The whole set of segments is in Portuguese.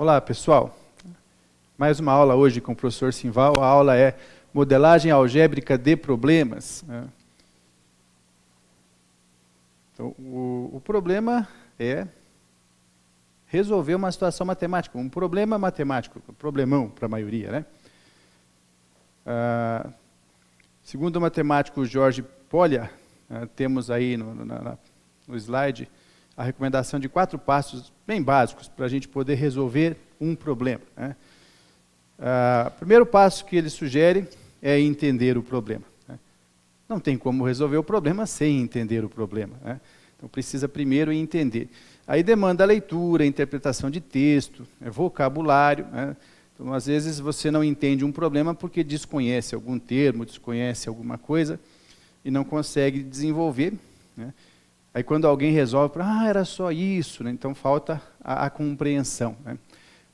Olá, pessoal. Mais uma aula hoje com o professor Simval. A aula é modelagem algébrica de problemas. Então, o problema é resolver uma situação matemática, um problema matemático, um problemão para a maioria, né? Segundo o matemático George Polya, temos aí no slide a recomendação de 4 passos bem básicos para a gente poder resolver um problema, né? O primeiro passo que ele sugere é entender o problema, né? Não tem como resolver o problema sem entender o problema, né? Então precisa primeiro entender. Aí demanda leitura, interpretação de texto, vocabulário, né? Então às vezes você não entende um problema porque desconhece algum termo, desconhece alguma coisa e não consegue desenvolver, né? Aí quando alguém resolve, era só isso, né? Então falta a compreensão, né?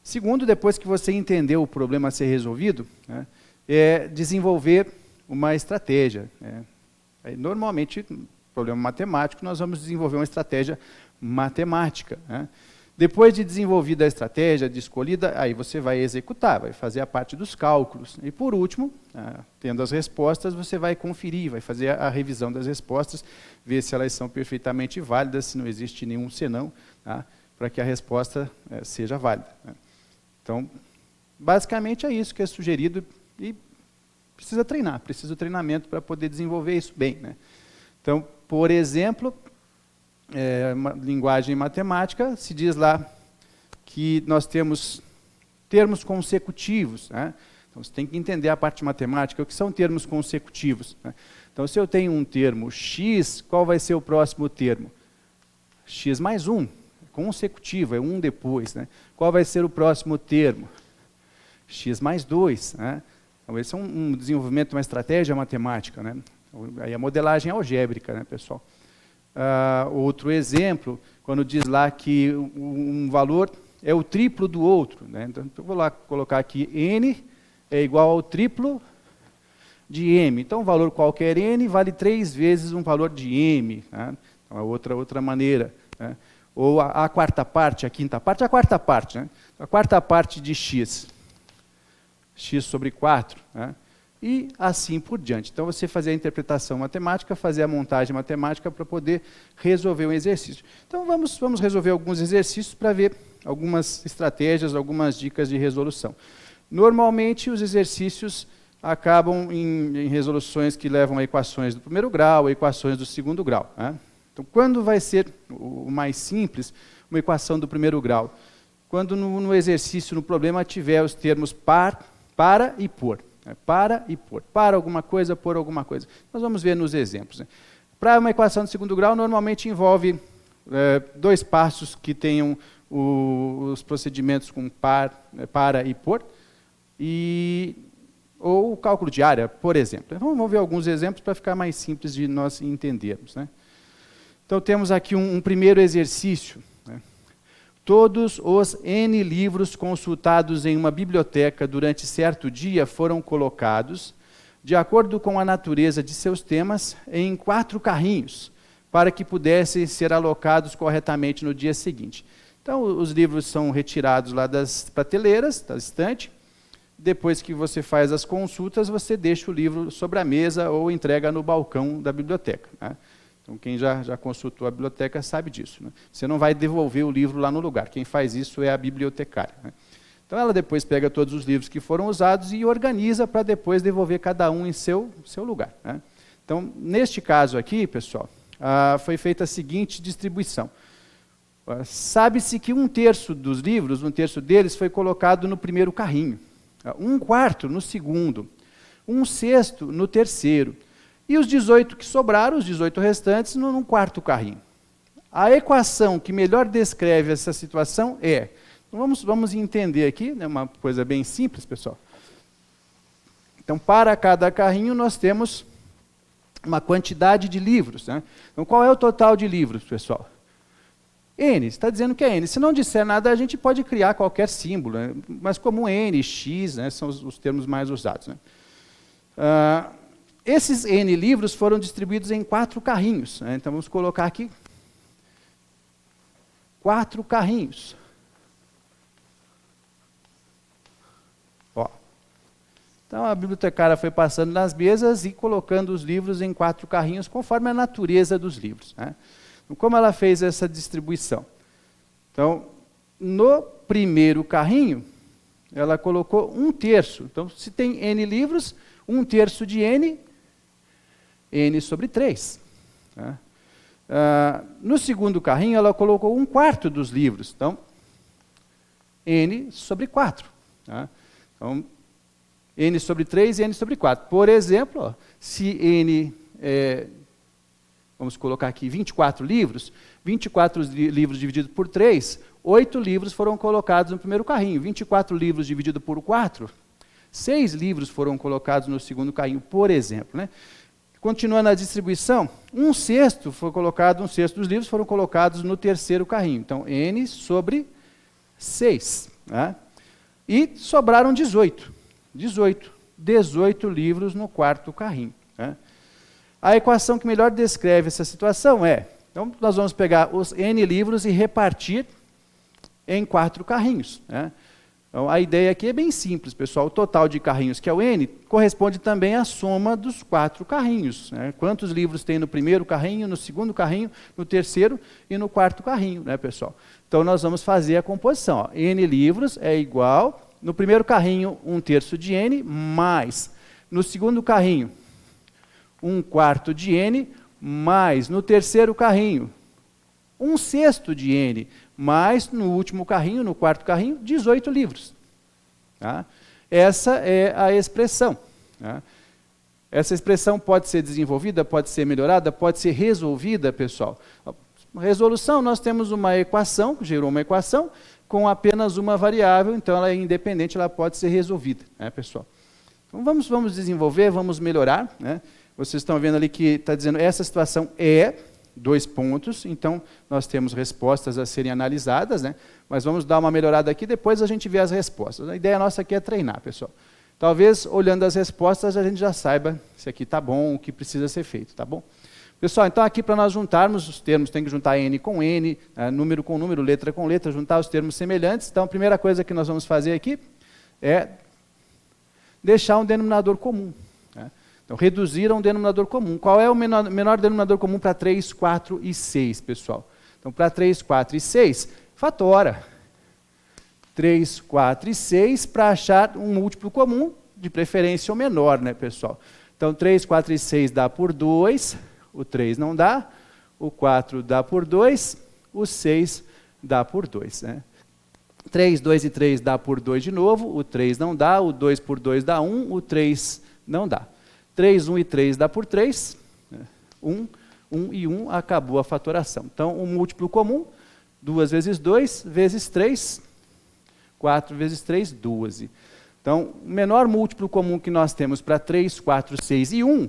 Segundo, depois que você entendeu o problema a ser resolvido, né, é desenvolver uma estratégia, né? Aí, normalmente, no problema matemático, nós vamos desenvolver uma estratégia matemática, né? Depois de desenvolvida a estratégia, de escolhida, aí você vai executar, vai fazer a parte dos cálculos. E por último, tendo as respostas, você vai conferir, vai fazer a revisão das respostas, ver se elas são perfeitamente válidas, se não existe nenhum senão, tá, para que a resposta seja válida, né? Então, basicamente é isso que é sugerido e precisa treinar, precisa de treinamento para poder desenvolver isso bem, né? Então, por exemplo, uma linguagem matemática, se diz lá que nós temos termos consecutivos, né? Então, você tem que entender a parte matemática, o que são termos consecutivos, né? Então, se eu tenho um termo x, qual vai ser o próximo termo? X mais 1. Consecutivo, é um depois, né? Qual vai ser o próximo termo? X mais 2, né? Então, esse é um desenvolvimento, uma estratégia matemática, né? Aí a modelagem algébrica, né, pessoal? Outro exemplo, quando diz lá que um valor é o triplo do outro, né? Então, eu vou lá colocar aqui n é igual ao triplo de m. Então, um valor qualquer n vale 3 vezes um valor de m, né? Então, é outra maneira, né? Ou a quarta parte, a quinta parte, a quarta parte, né? A quarta parte de x, x sobre 4, né? E assim por diante. Então, você fazer a interpretação matemática, fazer a montagem matemática para poder resolver um exercício. Então, vamos resolver alguns exercícios para ver algumas estratégias, algumas dicas de resolução. Normalmente, os exercícios acabam em resoluções que levam a equações do primeiro grau, a equações do segundo grau, né? Então, quando vai ser o mais simples, uma equação do primeiro grau? Quando no exercício, no problema, tiver os termos para e por. Né? Para e por. Para alguma coisa, por alguma coisa. Nós vamos ver nos exemplos, né? Para uma equação do segundo grau, normalmente envolve 2 passos que tenham os procedimentos com para e por, ou o cálculo de área, por exemplo. Então, vamos ver alguns exemplos para ficar mais simples de nós entendermos, né? Então, temos aqui um primeiro exercício, né? Todos os N livros consultados em uma biblioteca durante certo dia foram colocados, de acordo com a natureza de seus temas, em 4 carrinhos, para que pudessem ser alocados corretamente no dia seguinte. Então, os livros são retirados lá das prateleiras, da estante. Depois que você faz as consultas, você deixa o livro sobre a mesa ou entrega no balcão da biblioteca, né? Então, quem já consultou a biblioteca sabe disso, né? Você não vai devolver o livro lá no lugar. Quem faz isso é a bibliotecária, né? Então, ela depois pega todos os livros que foram usados e organiza para depois devolver cada um em seu lugar, né? Então, neste caso aqui, pessoal, foi feita a seguinte distribuição. Sabe-se que 1/3 dos livros, 1/3 deles foi colocado no primeiro carrinho, 1/4 no segundo, 1/6 no terceiro, e os 18 que sobraram, os 18 restantes, no 4º carrinho. A equação que melhor descreve essa situação é... Então vamos entender aqui, né, uma coisa bem simples, pessoal. Então, para cada carrinho, nós temos uma quantidade de livros, né? Então, qual é o total de livros, pessoal? N, está dizendo que é N. Se não disser nada, a gente pode criar qualquer símbolo, né? Mas como N, X, né, são os termos mais usados, né? Esses N livros foram distribuídos em 4 carrinhos, né? Então, vamos colocar aqui 4 carrinhos. Então a bibliotecária foi passando nas mesas e colocando os livros em 4 carrinhos, conforme a natureza dos livros, né? Como ela fez essa distribuição? Então, no primeiro carrinho, ela colocou 1/3. Então, se tem N livros, 1/3 de N, N sobre 3. Tá? No segundo carrinho, ela colocou 1/4 dos livros. Então, N sobre 4. Tá? Então, N sobre 3 e N sobre 4. Por exemplo, ó, se N vamos colocar aqui 24 livros, 24 livros dividido por 3, 8 livros foram colocados no primeiro carrinho. 24 livros dividido por 4, 6 livros foram colocados no segundo carrinho, por exemplo, né? Continuando a distribuição, 1/6 foi colocado, 1/6 dos livros foram colocados no terceiro carrinho. Então, N sobre 6. Né? E sobraram 18. 18 livros no quarto carrinho. Né? A equação que melhor descreve essa situação é, então nós vamos pegar os N livros e repartir em 4 carrinhos. Né? Então a ideia aqui é bem simples, pessoal. O total de carrinhos, que é o N, corresponde também à soma dos 4 carrinhos. Né? Quantos livros tem no primeiro carrinho, no segundo carrinho, no terceiro e no quarto carrinho, né, pessoal? Então nós vamos fazer a composição. Ó. N livros é igual, no primeiro carrinho, 1/3 de N, mais no segundo carrinho, 1/4 de N, mais no terceiro carrinho, 1/6 de N, mais no último carrinho, no quarto carrinho, 18 livros. Tá? Essa é a expressão. Tá? Essa expressão pode ser desenvolvida, pode ser melhorada, pode ser resolvida, pessoal. Resolução, nós temos uma equação, gerou uma equação, com apenas uma variável, então ela é independente, ela pode ser resolvida, né, pessoal? Então vamos desenvolver, vamos melhorar, né? Vocês estão vendo ali que está dizendo, essa situação é 2 pontos, então nós temos respostas a serem analisadas, né? Mas vamos dar uma melhorada aqui, depois a gente vê as respostas. A ideia nossa aqui é treinar, pessoal. Talvez, olhando as respostas, a gente já saiba se aqui está bom, o que precisa ser feito, tá bom? Pessoal, então aqui para nós juntarmos os termos, tem que juntar N com N, número com número, letra com letra, juntar os termos semelhantes. Então a primeira coisa que nós vamos fazer aqui é deixar um denominador comum. Né? Então reduzir a um denominador comum. Qual é o menor denominador comum para 3, 4 e 6, pessoal? Então para 3, 4 e 6, fatora. 3, 4 e 6 para achar um múltiplo comum, de preferência o menor, né, pessoal? Então 3, 4 e 6 dá por 2, o 3 não dá, o 4 dá por 2, o 6 dá por 2. Né? 3, 2 e 3 dá por 2 de novo, o 3 não dá, o 2 por 2 dá 1, o 3 não dá. 3, 1 e 3 dá por 3, 1, 1 e 1, acabou a fatoração. Então, um múltiplo comum, 2 vezes 2 vezes 3, 4 vezes 3, 12. Então, o menor múltiplo comum que nós temos para 3, 4, 6 e 1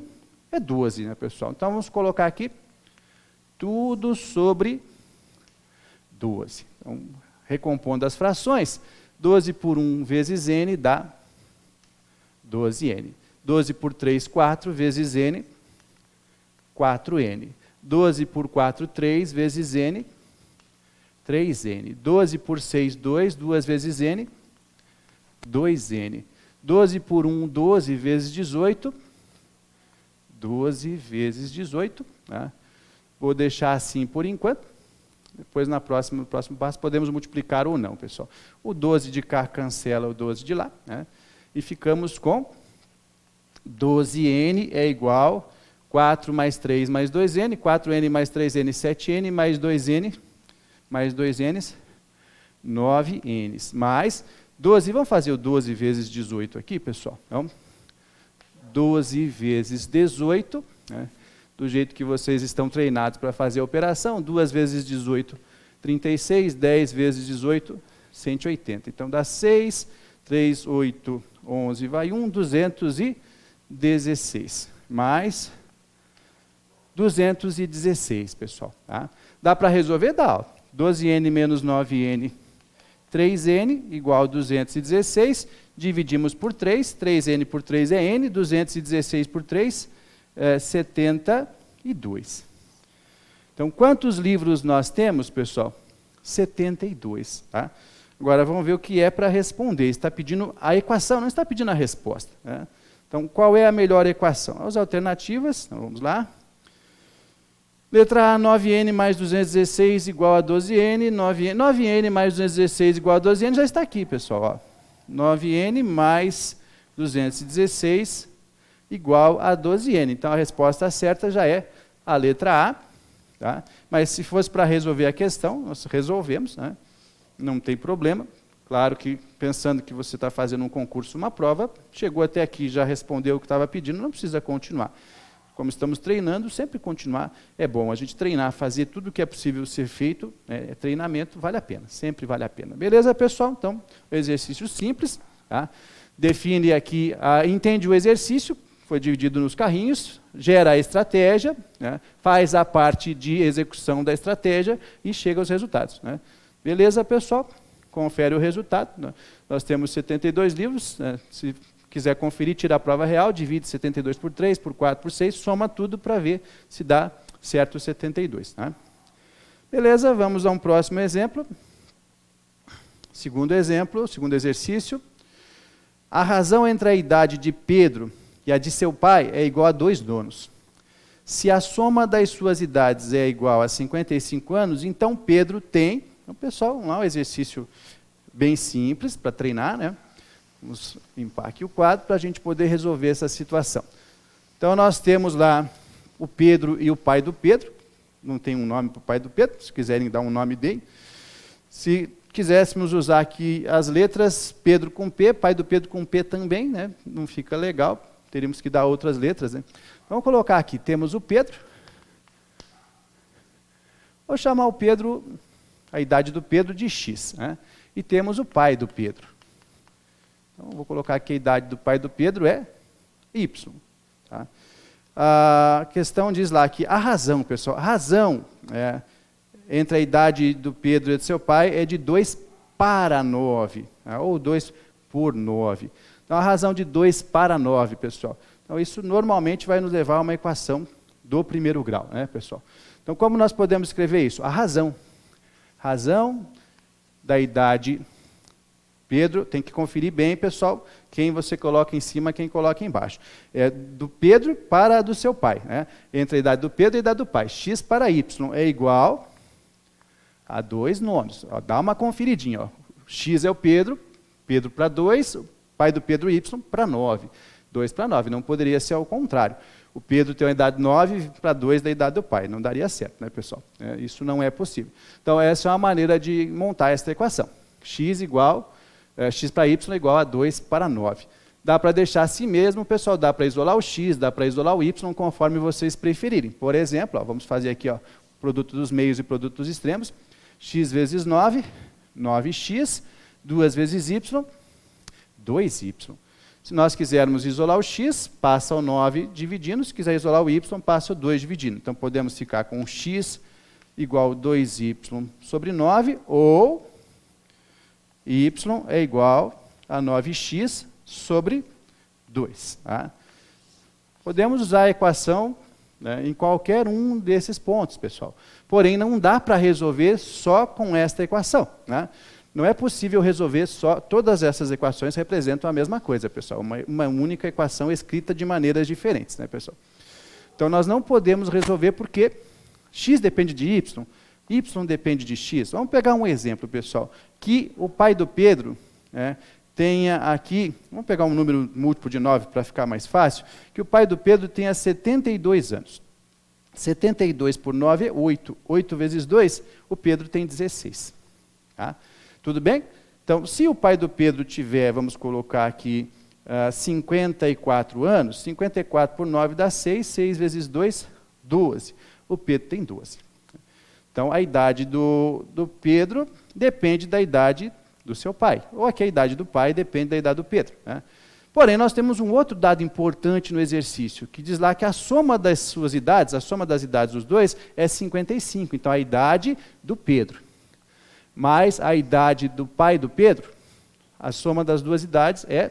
é 12, né, pessoal? Então, vamos colocar aqui tudo sobre 12. Então, recompondo as frações, 12 por 1 vezes n dá 12n. 12 por 3, 4 vezes n, 4n. 12 por 4, 3 vezes n, 3n. 12 por 6, 2, 2 vezes n, 2n. 12 por 1, 12 vezes 18, 12 vezes 18. Tá? Vou deixar assim por enquanto. Depois, no próximo passo, podemos multiplicar ou não, pessoal. O 12 de cá cancela o 12 de lá. Né? E ficamos com 12n é igual 4 mais 3 mais 2n, 4n mais 3n, 7n, mais 2n, 9n. Mais 12, vamos fazer o 12 vezes 18 aqui, pessoal. Então, 12 vezes 18, né? Do jeito que vocês estão treinados para fazer a operação, 2 vezes 18, 36, 10 vezes 18, 180. Então dá 6, 3, 8, 11, vai 1, 216. Mais 216, pessoal. Tá? Dá para resolver? Dá. Ó. 12n menos 9n, 3n, igual a 216. Dividimos por 3. 3n por 3 é n. 216 por 3 72. Então, quantos livros nós temos, pessoal? 72. Tá? Agora vamos ver o que é para responder. Está pedindo a equação, não está pedindo a resposta, né? Então, qual é a melhor equação? As alternativas, então, vamos lá. Letra A, 9n mais 216 igual a 12n. 9n mais 216 igual a 12n já está aqui, pessoal. Ó. 9n mais 216 igual a 12n. Então, a resposta certa já é a letra A. Tá? Mas se fosse para resolver a questão, nós resolvemos, né? Não tem problema. Claro que, pensando que você está fazendo um concurso, uma prova, chegou até aqui, já respondeu o que estava pedindo, não precisa continuar. Como estamos treinando, sempre continuar é bom. A gente treinar, fazer tudo o que é possível ser feito, né, treinamento, vale a pena, sempre vale a pena. Beleza, pessoal? Então, o exercício simples. Tá? Define aqui, entende o exercício, foi dividido nos carrinhos, gera a estratégia, né, faz a parte de execução da estratégia e chega aos resultados. Né? Beleza, pessoal? Confere o resultado. Né? Nós temos 72 livros, né? Se quiser conferir, tira a prova real, divide 72 por 3, por 4, por 6, soma tudo para ver se dá certo 72. Tá? Beleza, vamos a um próximo exemplo. Segundo exemplo, segundo exercício. A razão entre a idade de Pedro e a de seu pai é igual a 2 nonos. Se a soma das suas idades é igual a 55 anos, então Pedro tem... Então, pessoal, vamos lá, um exercício bem simples para treinar, né? Vamos limpar aqui o quadro para a gente poder resolver essa situação. Então, nós temos lá o Pedro e o pai do Pedro. Não tem um nome para o pai do Pedro, se quiserem dar um nome dele. Se quiséssemos usar aqui as letras, Pedro com P, pai do Pedro com P também, né? Não fica legal, teríamos que dar outras letras. Né? Vamos colocar aqui, temos o Pedro. Vou chamar o Pedro, a idade do Pedro de X. Né? E temos o pai do Pedro. Então, vou colocar aqui a idade do pai do Pedro é Y. Tá? A questão diz lá que a razão, pessoal, a razão entre a idade do Pedro e do seu pai é de 2 para 9, tá? Ou 2 por 9. Então, a razão de 2 para 9, pessoal. Então, isso normalmente vai nos levar a uma equação do primeiro grau, né, pessoal? Então, como nós podemos escrever isso? A razão. Razão da idade Pedro, tem que conferir bem, pessoal, quem você coloca em cima, quem coloca embaixo. É do Pedro para a do seu pai. Né? Entre a idade do Pedro e a idade do pai. X para Y é igual a 2 nonos. Ó, dá uma conferidinha. Ó. X é o Pedro, Pedro para 2, pai do Pedro Y para 9. 2 para 9, não poderia ser ao contrário. O Pedro tem uma idade 9 para 2 da idade do pai. Não daria certo, né, pessoal? Isso não é possível. Então, essa é uma maneira de montar esta equação. X para y igual a 2 para 9. Dá para deixar assim mesmo, pessoal, dá para isolar o x, dá para isolar o y, conforme vocês preferirem. Por exemplo, ó, vamos fazer aqui ó, produto dos meios e produto dos extremos. X vezes 9, 9x, 2 vezes y, 2y. Se nós quisermos isolar o x, passa o 9 dividindo, se quiser isolar o y, passa o 2 dividindo. Então, podemos ficar com x igual a 2y sobre 9, ou y é igual a 9x sobre 2. Tá? Podemos usar a equação, né, em qualquer um desses pontos, pessoal. Porém, não dá para resolver só com esta equação. Né? Não é possível resolver só... Todas essas equações representam a mesma coisa, pessoal. Uma única equação escrita de maneiras diferentes, né, pessoal? Então, nós não podemos resolver porque x depende de y, y depende de x. Vamos pegar um exemplo, pessoal. Que o pai do Pedro tenha aqui, vamos pegar um número múltiplo de 9 para ficar mais fácil, que o pai do Pedro tenha 72 anos. 72 por 9 é 8. 8 vezes 2, o Pedro tem 16. Tá? Tudo bem? Então, se o pai do Pedro tiver, vamos colocar aqui, 54 anos, 54 por 9 dá 6, 6 vezes 2, 12. O Pedro tem 12. Então, a idade do Pedro depende da idade do seu pai. Ou aqui a idade do pai depende da idade do Pedro. Né? Porém, nós temos um outro dado importante no exercício, que diz lá que a soma das suas idades, a soma das idades dos dois, é 55. Então, a idade do Pedro mais a idade do pai do Pedro, a soma das duas idades é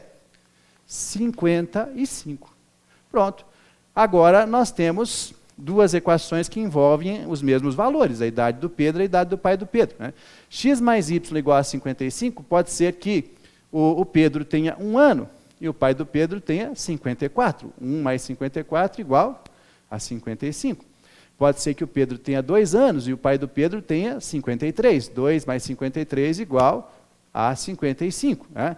55. Pronto. Agora, nós temos duas equações que envolvem os mesmos valores, a idade do Pedro e a idade do pai do Pedro. Né? X mais y igual a 55, pode ser que o Pedro tenha 1 ano e o pai do Pedro tenha 54. 1 mais 54 igual a 55. Pode ser que o Pedro tenha 2 anos e o pai do Pedro tenha 53. 2 mais 53 igual a 55. Né?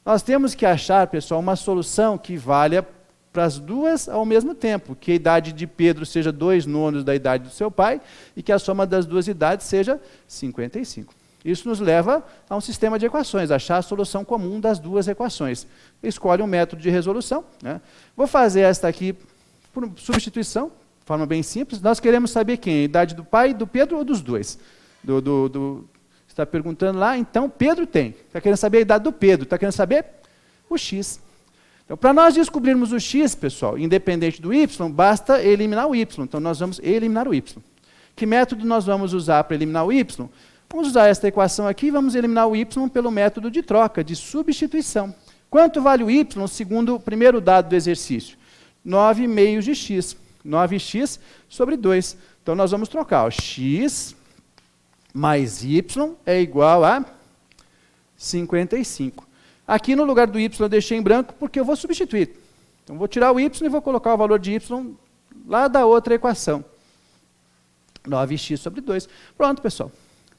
Nós temos que achar, pessoal, uma solução que valha para as duas ao mesmo tempo, que a idade de Pedro seja 2/9 da idade do seu pai e que a soma das duas idades seja 55. Isso nos leva a um sistema de equações, achar a solução comum das duas equações. Escolhe um método de resolução. Né? Vou fazer esta aqui por substituição, de forma bem simples. Nós queremos saber quem? A idade do pai, do Pedro ou dos dois? Você está perguntando lá, então Pedro tem. Está querendo saber a idade do Pedro, está querendo saber o x. Então, para nós descobrirmos o x, pessoal, independente do y, basta eliminar o y. Então, nós vamos eliminar o y. Que método nós vamos usar para eliminar o y? Vamos usar esta equação aqui e vamos eliminar o y pelo método de troca, de substituição. Quanto vale o y segundo o primeiro dado do exercício? 9/2 de x. 9x sobre 2. Então, nós vamos trocar. Ó, x mais y é igual a 55. Aqui no lugar do y eu deixei em branco porque eu vou substituir. Então, vou tirar o y e vou colocar o valor de y lá da outra equação. 9x sobre 2. Pronto, pessoal.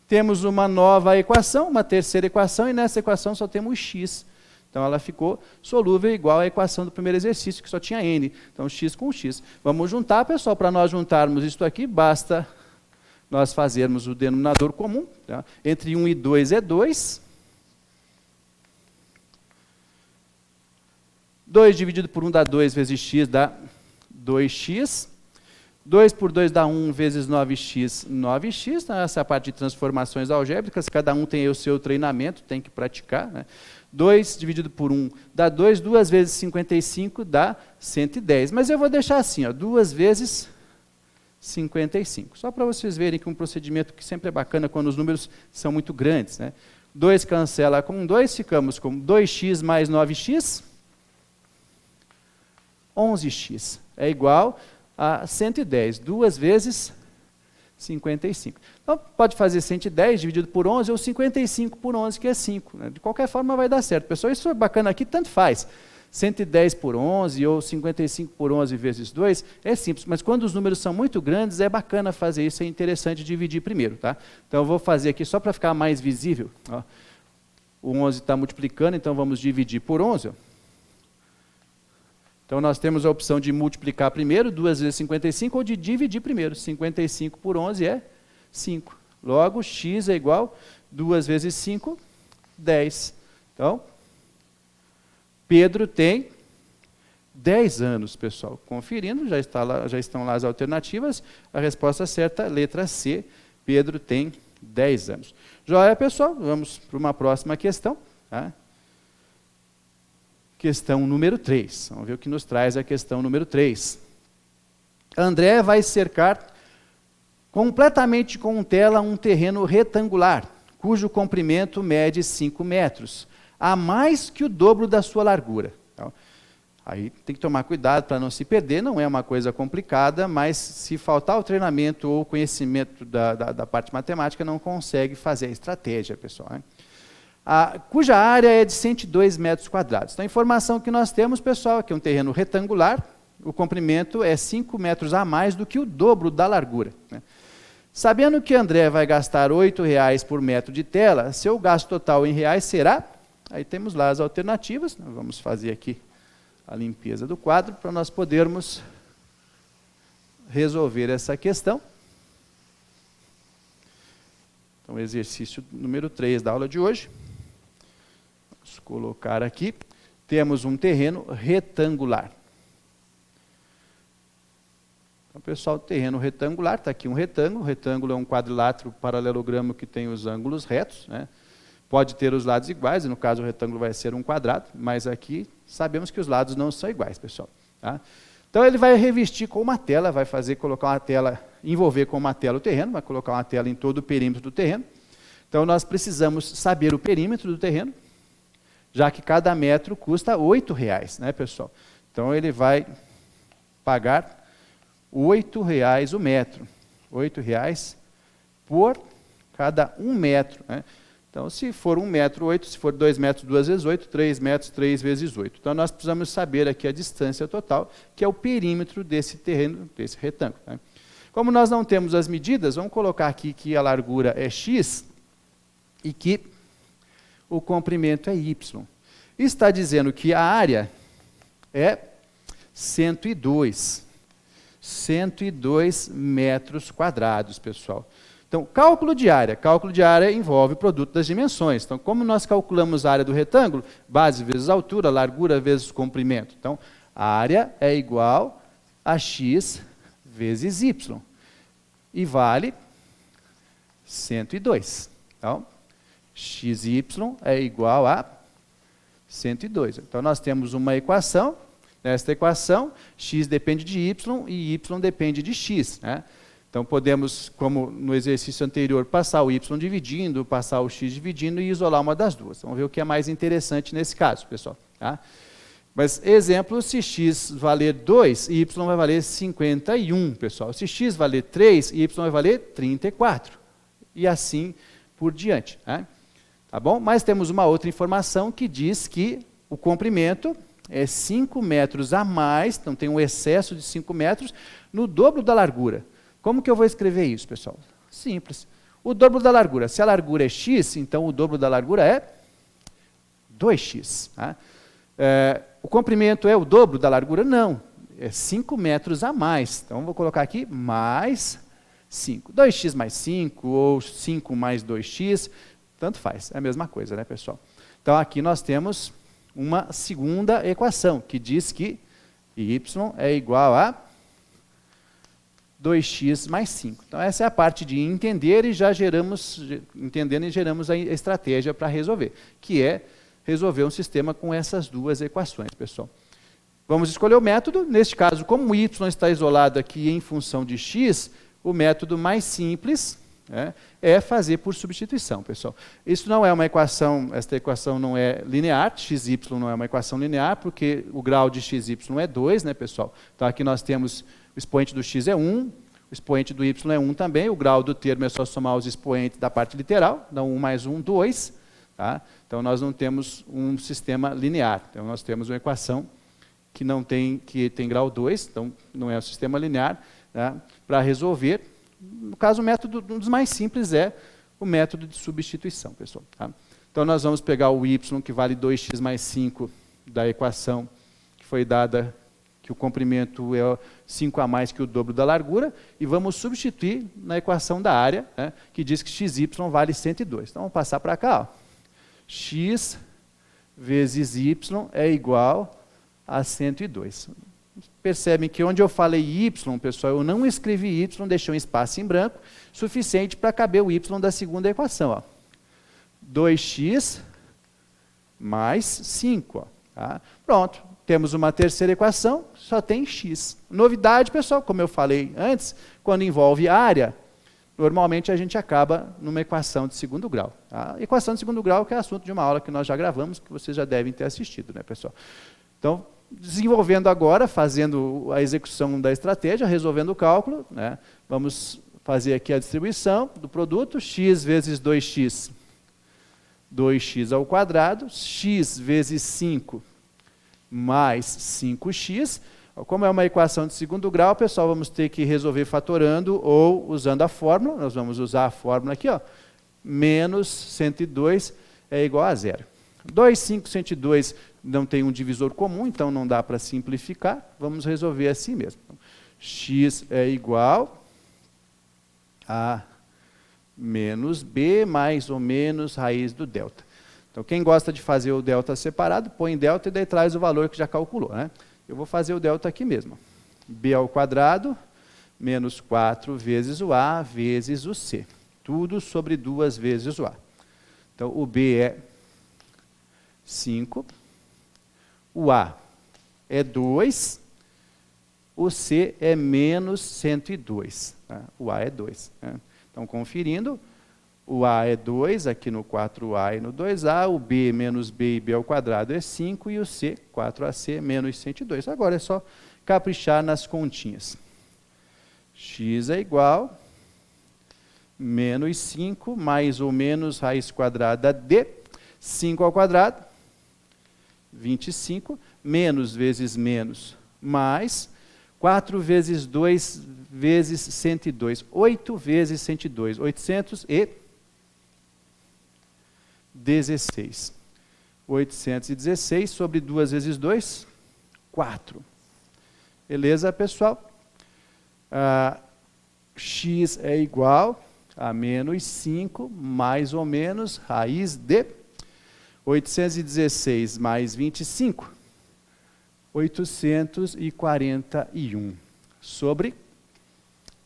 Temos uma nova equação, uma terceira equação, e nessa equação só temos x. Então, ela ficou solúvel igual à equação do primeiro exercício, que só tinha n. Então, x com x. Vamos juntar, pessoal. Para nós juntarmos isso aqui, basta nós fazermos o denominador comum. Tá? Entre 1 e 2 é 2. 2 dividido por 1 dá 2 vezes x dá 2x. 2 por 2 dá 1 vezes 9x, 9x. Então, essa é a parte de transformações algébricas. Cada um tem o seu treinamento, tem que praticar. Né? 2 dividido por 1 dá 2. 2 vezes 55 dá 110. Mas eu vou deixar assim, ó, 2 vezes 55. Só para vocês verem que um procedimento que sempre é bacana quando os números são muito grandes. Né? 2 cancela com 2, ficamos com 2x mais 9x. 11x é igual a 110. 2 vezes 55. Então, pode fazer 110 dividido por 11 ou 55 por 11, que é 5. Né? De qualquer forma, vai dar certo. Pessoal, isso é bacana aqui, tanto faz. 110 por 11 ou 55 por 11 vezes 2 é simples, mas quando os números são muito grandes, é bacana fazer isso, é interessante dividir primeiro. Tá? Então, eu vou fazer aqui só para ficar mais visível. Ó. O 11 está multiplicando, então vamos dividir por 11. Ó. Então, nós temos a opção de multiplicar primeiro, 2 vezes 55, ou de dividir primeiro. 55 por 11 é 5. Logo, x é igual a 2 vezes 5, 10. Então, Pedro tem 10 anos, pessoal. Conferindo, já estão lá as alternativas. A resposta certa, letra C, Pedro tem 10 anos. Joia, pessoal? Vamos para uma próxima questão. Tá? Questão número 3. Vamos ver o que nos traz a questão número 3. André vai cercar completamente com tela um terreno retangular, cujo comprimento mede 5 metros, a mais que o dobro da sua largura. Então, aí tem que tomar cuidado para não se perder, não é uma coisa complicada, mas se faltar o treinamento ou o conhecimento da parte matemática, não consegue fazer a estratégia, pessoal. Né? Cuja área é de 102 metros quadrados. Então, a informação que nós temos, pessoal, é que é um terreno retangular, o comprimento é 5 metros a mais do que o dobro da largura. Né? Sabendo que André vai gastar R$ 8,00 por metro de tela, seu gasto total em reais será... Aí temos lá as alternativas, nós vamos fazer aqui a limpeza do quadro para nós podermos resolver essa questão. Então, exercício número 3 da aula de hoje. Vamos colocar aqui. Temos um terreno retangular. Então, pessoal, terreno retangular, está aqui um retângulo. O retângulo é um quadrilátero paralelogramo que tem os ângulos retos, né? Pode ter os lados iguais, e no caso o retângulo vai ser um quadrado, mas aqui sabemos que os lados não são iguais, pessoal. Tá? Então ele vai revestir com uma tela, vai colocar uma tela, envolver com uma tela o terreno, vai colocar uma tela em todo o perímetro do terreno. Então nós precisamos saber o perímetro do terreno, já que cada metro custa R$ 8,00, né, pessoal? Então ele vai pagar R$ 8 o metro. R$ 8 por cada 1 metro. Né? Então, se for 1 metro, 8. Se for 2 metros, 2 vezes 8. 3 metros, 3 vezes 8. Então, nós precisamos saber aqui a distância total, que é o perímetro desse terreno, desse retângulo. Né? Como nós não temos as medidas, vamos colocar aqui que a largura é x e que o comprimento é y. Está dizendo que a área é 102 metros quadrados, pessoal. Então, cálculo de área envolve o produto das dimensões. Então, como nós calculamos a área do retângulo? Base vezes altura, largura vezes comprimento. Então, a área é igual a x vezes y. E vale 102. Então, xy é igual a 102. Então, nós temos uma equação. Nesta equação, x depende de y e y depende de x. Né? Então, podemos, como no exercício anterior, passar o y dividindo, passar o x dividindo e isolar uma das duas. Vamos ver o que é mais interessante nesse caso, pessoal. Tá? Mas, exemplo, se x valer 2, y vai valer 51, pessoal. Se x valer 3, y vai valer 34. E assim por diante. Né? Tá bom? Mas temos uma outra informação que diz que o comprimento é 5 metros a mais, então tem um excesso de 5 metros, no dobro da largura. Como que eu vou escrever isso, pessoal? Simples. O dobro da largura. Se a largura é x, então o dobro da largura é 2x. Tá? O comprimento é o dobro da largura? Não. É 5 metros a mais. Então, vou colocar aqui mais 5. 2x mais 5 ou 5 mais 2x, tanto faz. É a mesma coisa, né, pessoal? Então, aqui nós temos uma segunda equação, que diz que y é igual a 2x mais 5. Então, essa é a parte de entender e já geramos a estratégia para resolver, que é resolver um sistema com essas duas equações, pessoal. Vamos escolher o método. Neste caso, como y está isolado aqui em função de x, o método mais simples é fazer por substituição, pessoal. Isso não é uma equação, esta equação não é linear, xy não é uma equação linear, porque o grau de xy é 2, né, pessoal? Então, aqui nós temos o expoente do x é 1, o expoente do y é 1 também, o grau do termo é só somar os expoentes da parte literal, então 1 mais 1, 2. Tá? Então, nós não temos um sistema linear, então nós temos uma equação que tem grau 2, então não é um sistema linear, tá? Para resolver. No caso, o método um dos mais simples é o método de substituição, pessoal. Tá? Então, nós vamos pegar o y, que vale 2x mais 5, da equação que foi dada, que o comprimento é 5 a mais que o dobro da largura, e vamos substituir na equação da área, né, que diz que xy vale 102. Então, vamos passar para cá. Ó. X vezes y é igual a 102. Percebem que onde eu falei y, pessoal, eu não escrevi y, deixei um espaço em branco, suficiente para caber o y da segunda equação. Ó. 2x mais 5. Ó, tá? Pronto, temos uma terceira equação, só tem x. Novidade, pessoal, como eu falei antes, quando envolve área, normalmente a gente acaba numa equação de segundo grau. Tá? Equação de segundo grau que é assunto de uma aula que nós já gravamos, que vocês já devem ter assistido, né, pessoal? Então, desenvolvendo agora, fazendo a execução da estratégia, resolvendo o cálculo, né? Vamos fazer aqui a distribuição do produto, x vezes 2x, 2x ao quadrado, x vezes 5 mais 5x. Como é uma equação de segundo grau, pessoal, vamos ter que resolver fatorando ou usando a fórmula. Nós vamos usar a fórmula aqui, ó, menos 102 é igual a 0. 2, 5, 102 não tem um divisor comum, então não dá para simplificar. Vamos resolver assim mesmo. X é igual a menos b mais ou menos raiz do delta. Então, quem gosta de fazer o delta separado, põe delta e daí traz o valor que já calculou. Né? Eu vou fazer o delta aqui mesmo. B ao quadrado menos 4 vezes o A vezes o C. Tudo sobre 2 vezes o A. Então, o B é 5. O A é 2. O C é menos 102. Tá? O A é 2. Né? Então, conferindo, o A é 2, aqui no 4A e no 2A, o B menos B e B ao quadrado é 5, e o C, 4AC, menos 102. Agora é só caprichar nas continhas. x é igual menos 5 mais ou menos raiz quadrada de 5 ao quadrado, 25, menos vezes menos, mais 4 vezes 2 vezes 102, 8 vezes 102, 816. 816 sobre 2 vezes 2, 4. Beleza, pessoal? X é igual a menos 5, mais ou menos, raiz de 816 mais 25, 841, sobre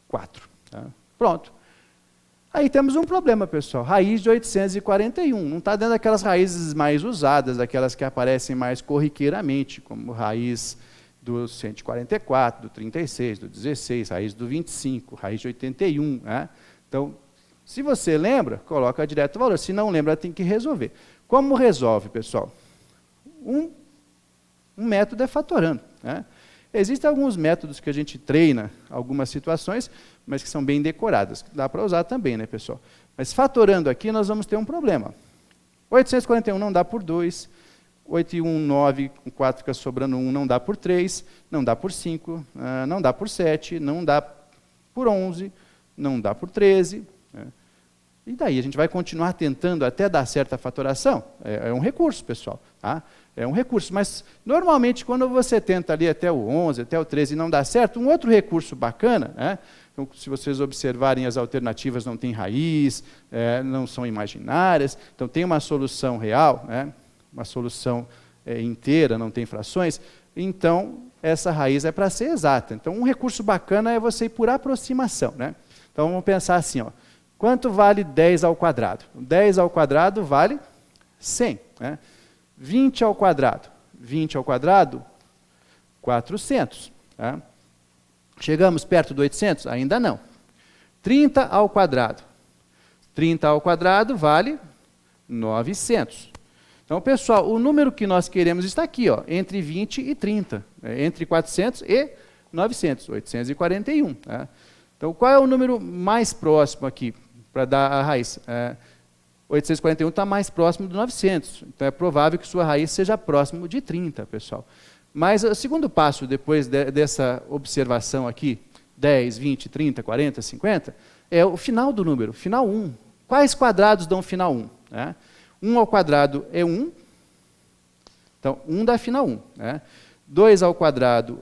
4. Tá? Pronto. Aí temos um problema, pessoal. Raiz de 841. Não está dentro daquelas raízes mais usadas, daquelas que aparecem mais corriqueiramente, como raiz do 144, do 36, do 16, raiz do 25, raiz de 81. Né? Então, se você lembra, coloca direto o valor. Se não lembra, tem que resolver. Como resolve, pessoal? Um método é fatorando. Né? Existem alguns métodos que a gente treina, algumas situações, mas que são bem decoradas. Dá para usar também, né, pessoal? Mas fatorando aqui, nós vamos ter um problema. 841 não dá por 2, 8 e 1, 9, com 4 fica sobrando 1, não dá por 3, não dá por 5, não dá por 7, não dá por 11, não dá por 13. Né? E daí, a gente vai continuar tentando até dar certa fatoração? É um recurso, pessoal. Tá? É um recurso, mas normalmente quando você tenta ali até o 11, até o 13 e não dá certo, um outro recurso bacana, né? Então, se vocês observarem as alternativas não têm raiz, não são imaginárias, então tem uma solução real, né? Uma solução inteira, não tem frações, então essa raiz é para ser exata. Então um recurso bacana é você ir por aproximação. Né? Então vamos pensar assim, ó, quanto vale 10 ao quadrado? 10 ao quadrado vale 100. Né? 20 ao quadrado. 20 ao quadrado, 400. Tá? Chegamos perto do 800? Ainda não. 30 ao quadrado. 30 ao quadrado vale 900. Então, pessoal, o número que nós queremos está aqui, ó, entre 20 e 30. Entre 400 e 900, 841. Tá? Então, qual é o número mais próximo aqui para dar a raiz? 841 está mais próximo do 900. Então, é provável que sua raiz seja próximo de 30, pessoal. Mas o segundo passo, depois dessa observação aqui, 10, 20, 30, 40, 50, é o final do número, final 1. Quais quadrados dão final 1? Né? 1 ao quadrado é 1, então 1 dá final 1. Né? 2 ao quadrado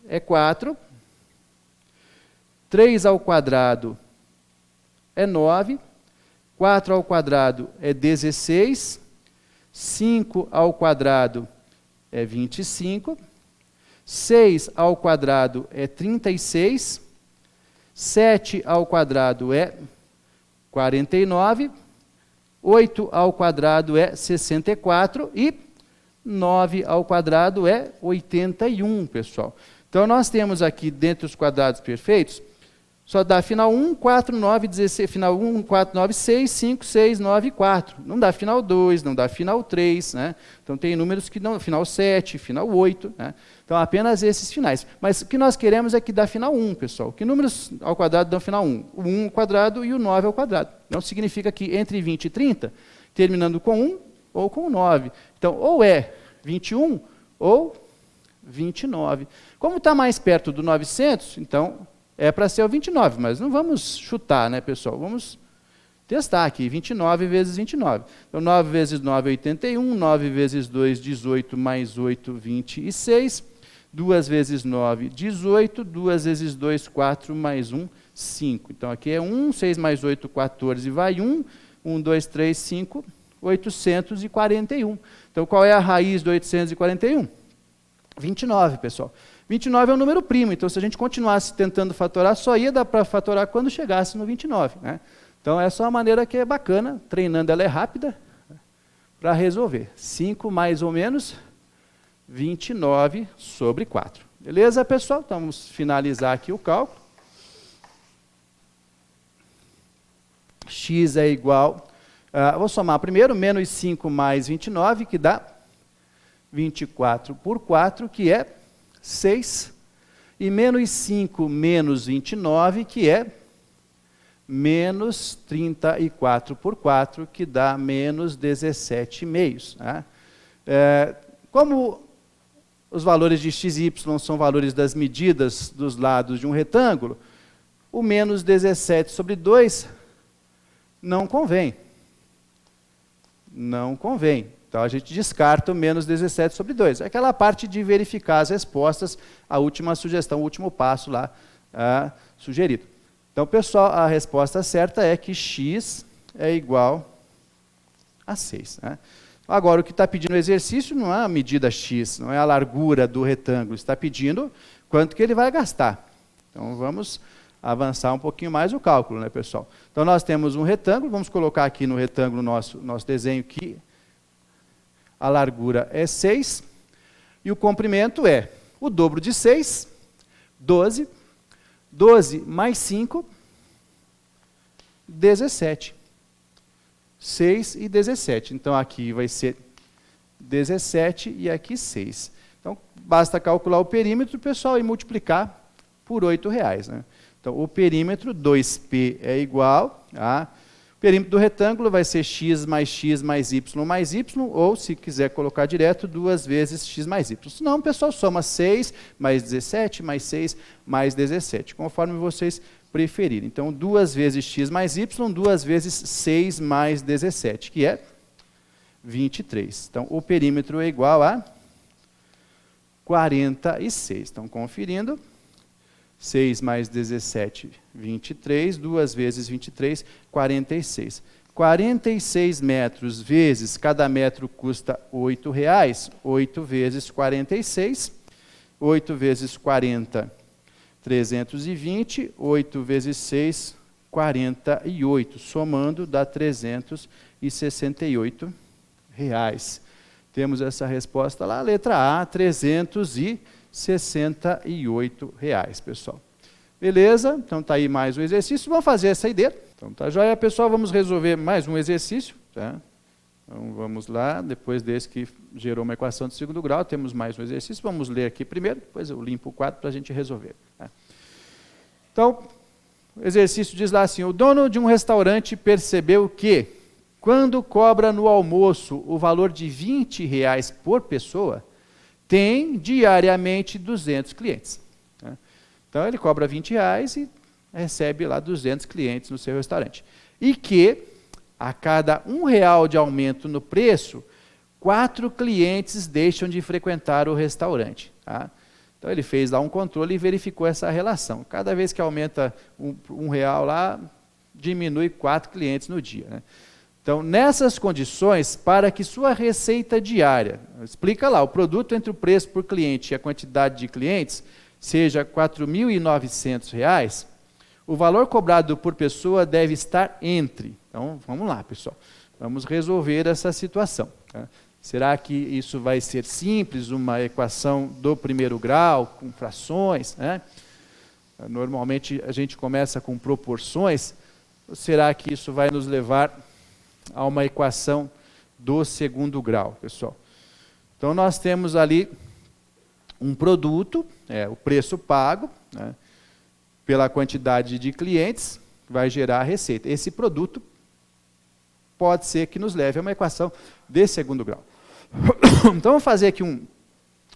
é 4, 3 ao quadrado é 9, 4 ao quadrado é 16, 5 ao quadrado é 25, 6 ao quadrado é 36, 7 ao quadrado é 49, 8 ao quadrado é 64 e 9 ao quadrado é 81, pessoal. Então, nós temos aqui, dentre os quadrados perfeitos, só dá final 1, 4, 9, 16, final 1, 4, 9, 6, 5, 6, 9 e 4. Não dá final 2, não dá final 3. Né? Então, tem números que dão final 7, final 8. Né? Então, apenas esses finais. Mas o que nós queremos é que dá final 1, pessoal. Que números ao quadrado dão final 1? O 1 ao quadrado e o 9 ao quadrado. Então, significa que entre 20 e 30, terminando com 1 ou com 9. Então, ou é 21 ou 29. Como está mais perto do 900, então é para ser o 29, mas não vamos chutar, né, pessoal? Vamos testar aqui, 29 vezes 29. Então, 9 vezes 9 é 81, 9 vezes 2, 18, mais 8, 26. 2 vezes 9, 18. 2 vezes 2, 4, mais 1, 5. Então, aqui é 1, 6 mais 8, 14, vai 1. 1, 2, 3, 5, 841. Então, qual é a raiz de 841? 29, pessoal. 29 é um número primo, então se a gente continuasse tentando fatorar, só ia dar para fatorar quando chegasse no 29. Né? Então, essa é uma maneira que é bacana, treinando ela é rápida, para resolver. 5 mais ou menos 29 sobre 4. Beleza, pessoal? Então, vamos finalizar aqui o cálculo. X é igual, vou somar primeiro, menos 5 mais 29, que dá 24 por 4, que é 6. e menos 5 menos 29, que é menos 34 por 4, que dá menos 17,5. Né? Como os valores de x e y são valores das medidas dos lados de um retângulo, o menos 17 sobre 2 não convém. Não convém. Então, a gente descarta o menos 17 sobre 2. É aquela parte de verificar as respostas, a última sugestão, o último passo lá sugerido. Então, pessoal, a resposta certa é que x é igual a 6. Né? Agora, o que está pedindo o exercício não é a medida x, não é a largura do retângulo, está pedindo quanto que ele vai gastar. Então, vamos avançar um pouquinho mais o cálculo, né, pessoal? Então, nós temos um retângulo, vamos colocar aqui no retângulo nosso desenho que a largura é 6, e o comprimento é o dobro de 6, 12, 12 mais 5, 17. 6 e 17. Então, aqui vai ser 17 e aqui 6. Então, basta calcular o perímetro, pessoal, e multiplicar por R$8. Né? Então, o perímetro 2P é igual a... O perímetro do retângulo vai ser x mais y, ou, se quiser colocar direto, 2 vezes x mais y. Senão, pessoal, soma 6 mais 17 mais 6 mais 17, conforme vocês preferirem. Então, 2 vezes x mais y, 2 vezes 6 mais 17, que é 23. Então, o perímetro é igual a 46. Então, conferindo, 6 mais 17, 23, 2 vezes 23, 46. 46 metros vezes, cada metro custa R$8, 8 vezes 46, 8 vezes 40, 320, 8 vezes 6, 48. Somando, dá R$368. Temos essa resposta lá, letra A, R$368, pessoal. Beleza? Então está aí mais um exercício. Vamos fazer essa ideia. Então tá joia, pessoal. Vamos resolver mais um exercício. Tá? Então vamos lá. Depois desse que gerou uma equação de segundo grau, temos mais um exercício. Vamos ler aqui primeiro, depois eu limpo o quadro para a gente resolver. Tá? Então, o exercício diz lá assim: o dono de um restaurante percebeu que, quando cobra no almoço o valor de R$20 por pessoa, tem diariamente 200 clientes. Né? Então, ele cobra R$20 e recebe lá 200 clientes no seu restaurante. E que, a cada R$1 de aumento no preço, 4 clientes deixam de frequentar o restaurante. Tá? Então, ele fez lá um controle e verificou essa relação. Cada vez que aumenta R$1 lá, diminui 4 clientes no dia. Né? Então, nessas condições, para que sua receita diária, explica lá, o produto entre o preço por cliente e a quantidade de clientes, seja R$4.900, o valor cobrado por pessoa deve estar entre. Então, vamos lá, pessoal. Vamos resolver essa situação. Tá? Será que isso vai ser simples, uma equação do primeiro grau, com frações? Né? Normalmente, a gente começa com proporções. Ou será que isso vai nos levar a uma equação do segundo grau, pessoal? Então, nós temos ali um produto, o preço pago, né, pela quantidade de clientes, vai gerar a receita. Esse produto pode ser que nos leve a uma equação de segundo grau. Então, vamos fazer aqui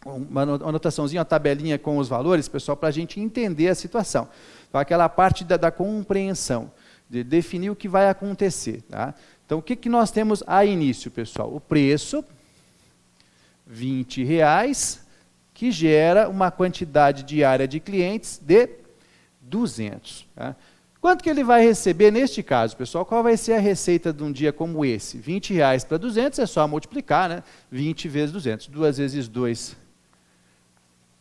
uma anotaçãozinha, uma tabelinha com os valores, pessoal, para a gente entender a situação. Então, aquela parte da compreensão, de definir o que vai acontecer. Tá? Então, o que nós temos a início, pessoal? O preço, R$20, que gera uma quantidade diária de clientes de 200. Tá? Quanto que ele vai receber neste caso, pessoal? Qual vai ser a receita de um dia como esse? R$20 para 200 é só multiplicar, né? 20 vezes 200. 2 vezes 2,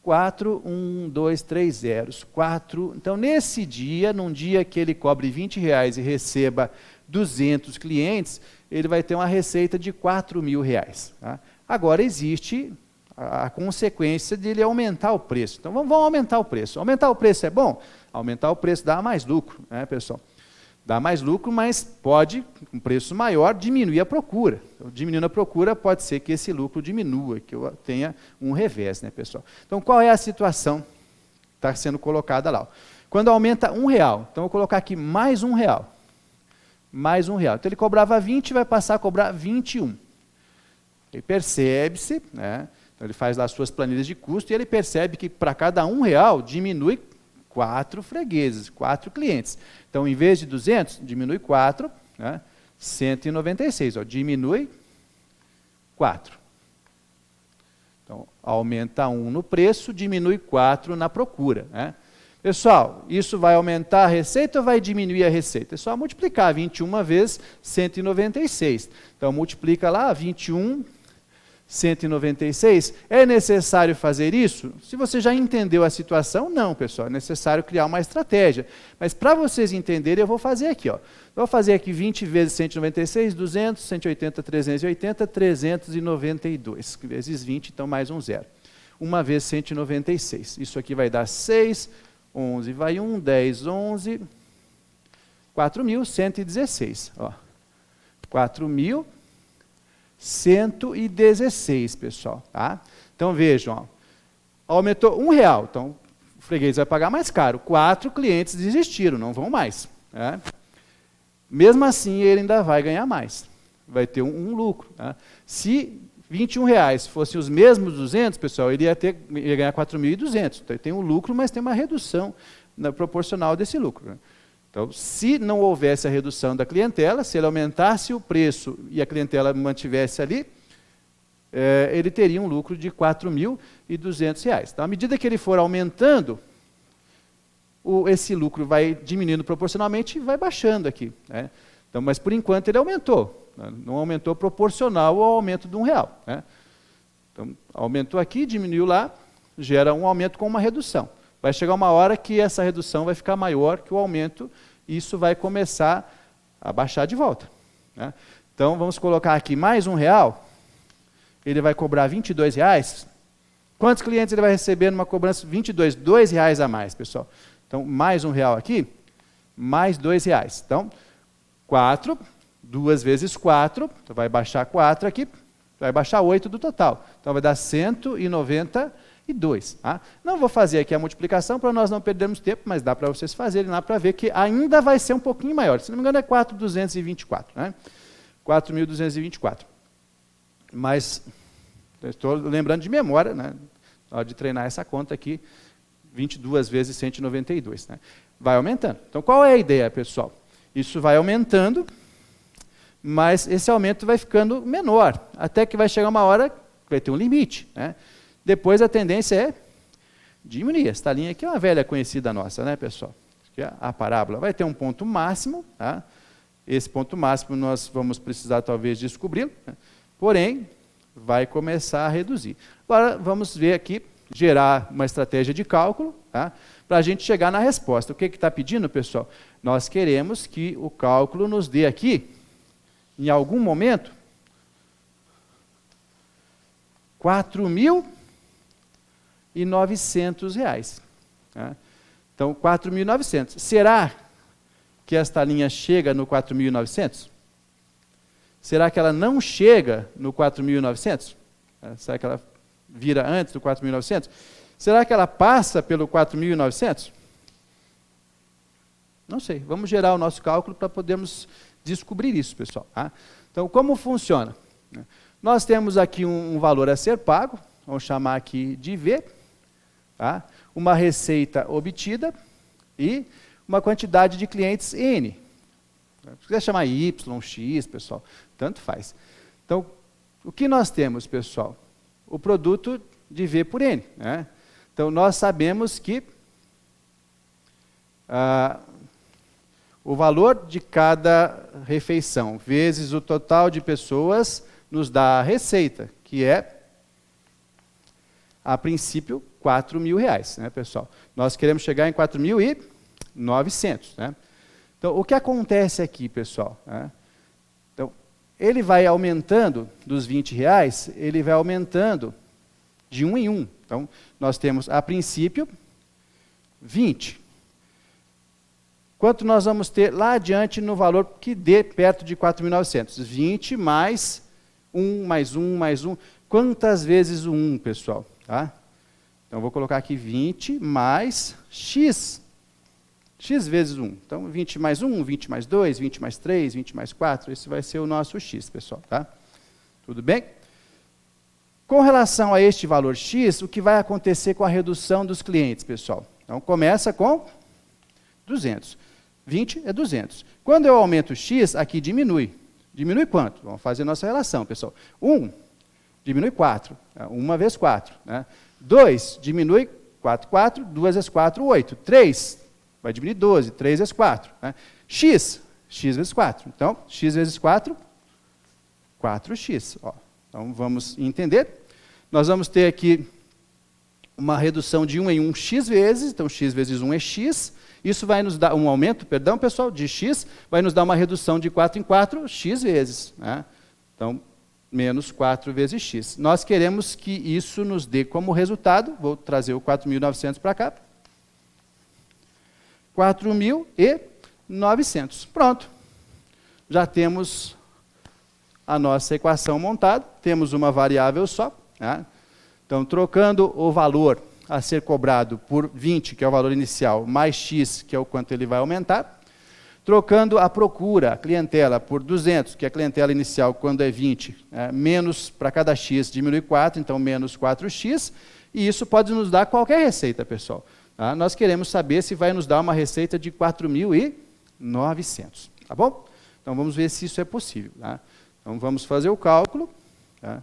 4, 1, 2, 3 zeros, 4. Então, nesse dia, num dia que ele cobre R$20 e receba 200 clientes, ele vai ter uma receita de R$4.000. Tá? Agora, existe a consequência de ele aumentar o preço. Então, vamos aumentar o preço. Aumentar o preço é bom? Aumentar o preço dá mais lucro, né, pessoal? Dá mais lucro, mas pode, com preço maior, diminuir a procura. Então, diminuindo a procura, pode ser que esse lucro diminua, que eu tenha um revés, né, pessoal? Então, qual é a situação está sendo colocada lá. Ó. Quando aumenta R$1, então eu vou colocar aqui mais R$1. Mais R$1. Então ele cobrava 20, vai passar a cobrar 21. E percebe-se, né? Então ele faz lá as suas planilhas de custo e ele percebe que para cada R$1 diminui 4 fregueses, 4 clientes. Então, em vez de 200, diminui 4, né? 196, ó, diminui 4. Então, aumenta 1 no preço, diminui 4 na procura. Né? Pessoal, isso vai aumentar a receita ou vai diminuir a receita? É só multiplicar 21 vezes 196. Então, multiplica lá 21 196, é necessário fazer isso? Se você já entendeu a situação, não, pessoal, é necessário criar uma estratégia. Mas para vocês entenderem, eu vou fazer aqui. Ó. Eu vou fazer aqui 20 vezes 196, 200, 180, 380, 392. Vezes 20, então mais um zero. 1 vezes 196. Isso aqui vai dar 6, 11 vai 1, 10, 11, 4.116. 4.116, pessoal. Tá? Então, vejam, ó, aumentou R$1. Então, o freguês vai pagar mais caro. 4 clientes desistiram, não vão mais. Né? Mesmo assim, ele ainda vai ganhar mais. Vai ter um lucro. Tá? Se R$21 fossem os mesmos 200, pessoal, ele ia ganhar 4.200. Então, ele tem um lucro, mas tem uma redução proporcional desse lucro. Né? Então, se não houvesse a redução da clientela, se ele aumentasse o preço e a clientela mantivesse ali, ele teria um lucro de R$4.200. Então, à medida que ele for aumentando, esse lucro vai diminuindo proporcionalmente e vai baixando aqui. Né? Então, mas, por enquanto, ele aumentou. Né? Não aumentou proporcional ao aumento de R$1. Né? Então, aumentou aqui, diminuiu lá, gera um aumento com uma redução. Vai chegar uma hora que essa redução vai ficar maior que o aumento, e isso vai começar a baixar de volta. Né? Então, vamos colocar aqui mais R$1, ele vai cobrar R$22. Quantos clientes ele vai receber numa cobrança? 22, R$2 a mais, pessoal. Então, mais R$1 aqui, mais R$2. Então, 4, 2 vezes 4, então vai baixar 4 aqui, vai baixar 8 do total. Então, vai dar 192. Tá? Não vou fazer aqui a multiplicação para nós não perdermos tempo, mas dá para vocês fazerem lá para ver que ainda vai ser um pouquinho maior. Se não me engano, é 4.224. Né? 4.224. Mas, estou lembrando de memória, né? Na hora de treinar essa conta aqui, 22 vezes 192. Né? Vai aumentando. Então, qual é a ideia, pessoal? Isso vai aumentando, mas esse aumento vai ficando menor, até que vai chegar uma hora que vai ter um limite. Né? Depois a tendência é diminuir. Esta linha aqui é uma velha conhecida nossa, né, pessoal? Que é a parábola. Vai ter um ponto máximo. Tá? Esse ponto máximo nós vamos precisar talvez descobri-lo. Né? Porém, vai começar a reduzir. Agora vamos ver aqui, gerar uma estratégia de cálculo, tá? Para a gente chegar na resposta. O que está pedindo, pessoal? Nós queremos que o cálculo nos dê aqui, em algum momento, R$4.900. Tá? Então, 4.900. Será que esta linha chega no 4.900? Será que ela não chega no 4.900? Será que ela vira antes do 4.900? Será que ela passa pelo 4.900? Não sei. Vamos gerar o nosso cálculo para podermos descobrir isso, pessoal. Tá? Então, como funciona? Nós temos aqui um valor a ser pago, vamos chamar aqui de V, tá? Uma receita obtida e uma quantidade de clientes N. Se quiser chamar Y, X, pessoal, tanto faz. Então, o que nós temos, pessoal? O produto de V por N. Né? Então, nós sabemos que o valor de cada refeição vezes o total de pessoas nos dá a receita, que é, a princípio, R$4.000, né, pessoal? Nós queremos chegar em 4.900, né? Então, o que acontece aqui, pessoal? Né? Então, ele vai aumentando dos R$20, ele vai aumentando de 1 em 1. Então, nós temos, a princípio, 20. Quanto nós vamos ter lá adiante no valor que dê perto de 4.900? 20 mais 1, mais 1, mais 1. Quantas vezes o 1, pessoal? Tá? Então, eu vou colocar aqui 20 mais x. X vezes 1. Então, 20 mais 1, 20 mais 2, 20 mais 3, 20 mais 4. Esse vai ser o nosso x, pessoal. Tá? Tudo bem? Com relação a este valor x, o que vai acontecer com a redução dos clientes, pessoal? Então, começa com 200. 20 é 200. Quando eu aumento x, aqui diminui. Diminui quanto? Vamos fazer nossa relação, pessoal. 1 diminui 4. 1 vezes 4. Né? 2 diminui 4, 4. 2 vezes 4, 8. 3 vai diminuir 12. 3 vezes 4. Né? X vezes 4. Então, x vezes 4, 4x. Ó. Então, vamos entender. Nós vamos ter aqui uma redução de 1 em 1 x vezes. Então, x vezes 1 é x. Isso vai nos dar um aumento, perdão, pessoal, de x, vai nos dar uma redução de 4 em 4, x vezes. Né? Então, menos 4 vezes x. Nós queremos que isso nos dê como resultado, vou trazer o 4.900 para cá, 4.900. Pronto. Já temos a nossa equação montada, temos uma variável só. Né? Então, trocando o valor a ser cobrado por 20, que é o valor inicial, mais x, que é o quanto ele vai aumentar, trocando a procura, a clientela, por 200, que é a clientela inicial quando é 20, menos para cada x diminui 4, então menos 4x, e isso pode nos dar qualquer receita, pessoal. Tá? Nós queremos saber se vai nos dar uma receita de 4.900, tá bom? Então vamos ver se isso é possível. Tá? Então vamos fazer o cálculo. Tá?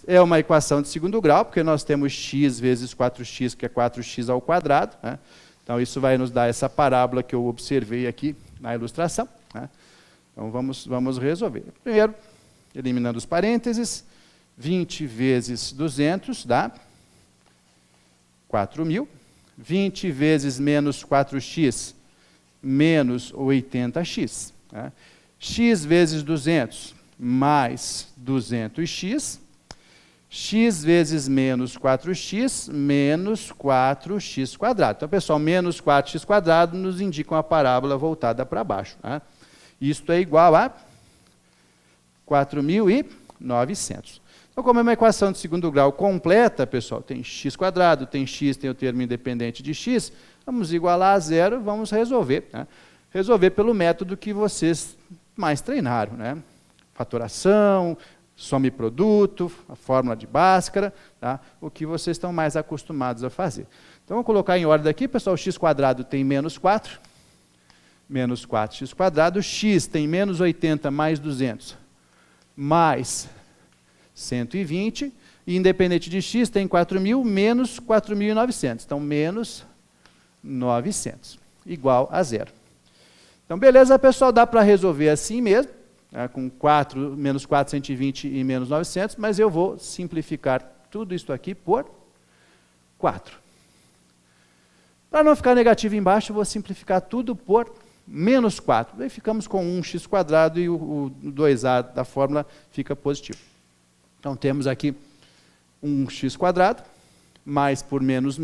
É uma equação de segundo grau, porque nós temos x vezes 4x, que é 4x ao quadrado. Né? Então, isso vai nos dar essa parábola que eu observei aqui na ilustração. Né? Então, vamos resolver. Primeiro, eliminando os parênteses, 20 vezes 200 dá 4.000. 20 vezes menos 4x, menos 80x. Né? X vezes 200, mais 200x. X vezes menos 4x, menos 4x quadrado. Então, pessoal, menos 4x quadrado nos indica uma parábola voltada para baixo. Né? Isto é igual a 4.900. Então, como é uma equação de segundo grau completa, pessoal, tem x quadrado, tem x, tem o termo independente de x, vamos igualar a zero, vamos resolver. Né? Resolver pelo método que vocês mais treinaram. Né? Fatoração, some produto, a fórmula de Bhaskara, tá? O que vocês estão mais acostumados a fazer. Então, vou colocar em ordem aqui, pessoal, x quadrado tem menos 4, menos 4x quadrado, x tem menos 80 mais 200, mais 120, e independente de x tem 4.000 menos 4.900, então menos 900, igual a zero. Então, beleza, pessoal, dá para resolver assim mesmo, com 4, menos 4, 120 e menos 900, mas eu vou simplificar tudo isso aqui por 4. Para não ficar negativo embaixo, eu vou simplificar tudo por menos 4. Aí ficamos com 1x quadrado e o 2a da fórmula fica positivo. Então, temos aqui 1x quadrado, mais por menos,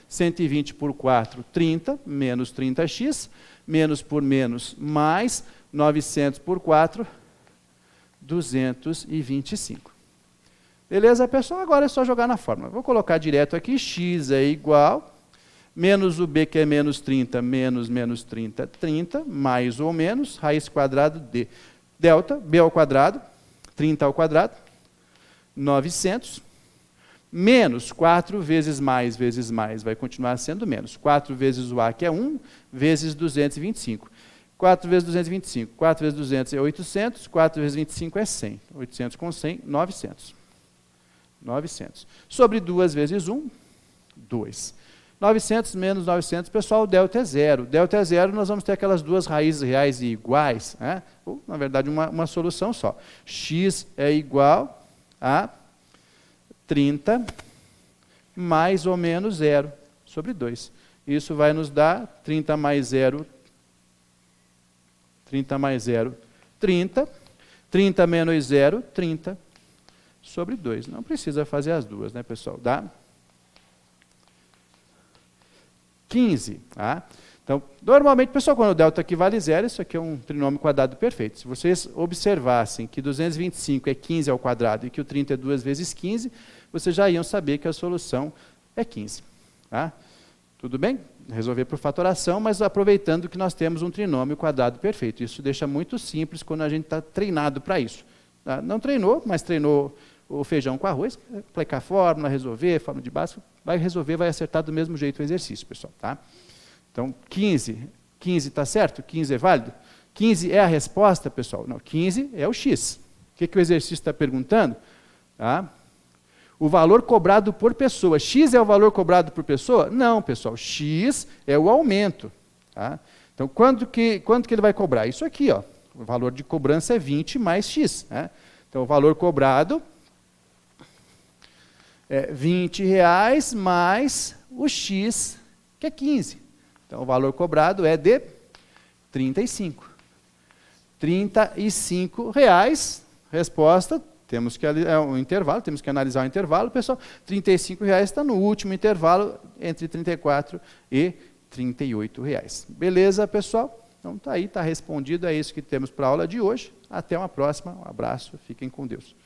120 por 4, 30, menos 30x, menos por menos, mais 900 por 4, 225. Beleza, pessoal? Agora é só jogar na fórmula. Vou colocar direto aqui, x é igual, menos o b, que é menos 30, menos menos 30, 30, mais ou menos, raiz quadrada de delta, b ao quadrado, 30 ao quadrado, 900, menos 4 vezes mais, vai continuar sendo menos. 4 vezes o a, que é 1, vezes 225. 4 vezes 225, 4 vezes 200 é 800, 4 vezes 25 é 100. 800 com 100, 900. 900. Sobre 2 vezes 1, 2. 900 menos 900, pessoal, o delta é zero. Delta é zero, nós vamos ter aquelas duas raízes reais e iguais, né? Ou, na verdade, uma solução só. X é igual a 30 mais ou menos zero sobre 2. Isso vai nos dar 30 mais 0, 30 mais 0, 30. 30 menos 0, 30 sobre 2. Não precisa fazer as duas, né, pessoal? Dá 15. Tá? Então, normalmente, pessoal, quando o delta equivale a zero, isso aqui é um trinômio quadrado perfeito. Se vocês observassem que 225 é 15 ao quadrado e que o 30 é 2 vezes 15, vocês já iam saber que a solução é 15. Tá? Tudo bem? Resolver por fatoração, mas aproveitando que nós temos um trinômio quadrado perfeito. Isso deixa muito simples quando a gente está treinado para isso. Tá? Não treinou, mas treinou o feijão com arroz, aplicar fórmula, resolver, fórmula de básico, vai resolver, vai acertar do mesmo jeito o exercício, pessoal. Tá? Então, 15 está certo? 15 é válido? 15 é a resposta, pessoal? Não, 15 é o x. O que o exercício está perguntando? Tá? O valor cobrado por pessoa. X é o valor cobrado por pessoa? Não, pessoal. X é o aumento. Tá? Então, quanto que ele vai cobrar? Isso aqui, ó. O valor de cobrança é 20 mais x. Né? Então, o valor cobrado é R$20 mais o x, que é 15. Então, o valor cobrado é de 35. R$35. Resposta, temos que um intervalo, temos que analisar o intervalo, pessoal. R$35 está no último intervalo, entre 34 e R$38. Beleza, pessoal? Então, está aí, está respondido, é isso que temos para a aula de hoje. Até uma próxima, um abraço, fiquem com Deus.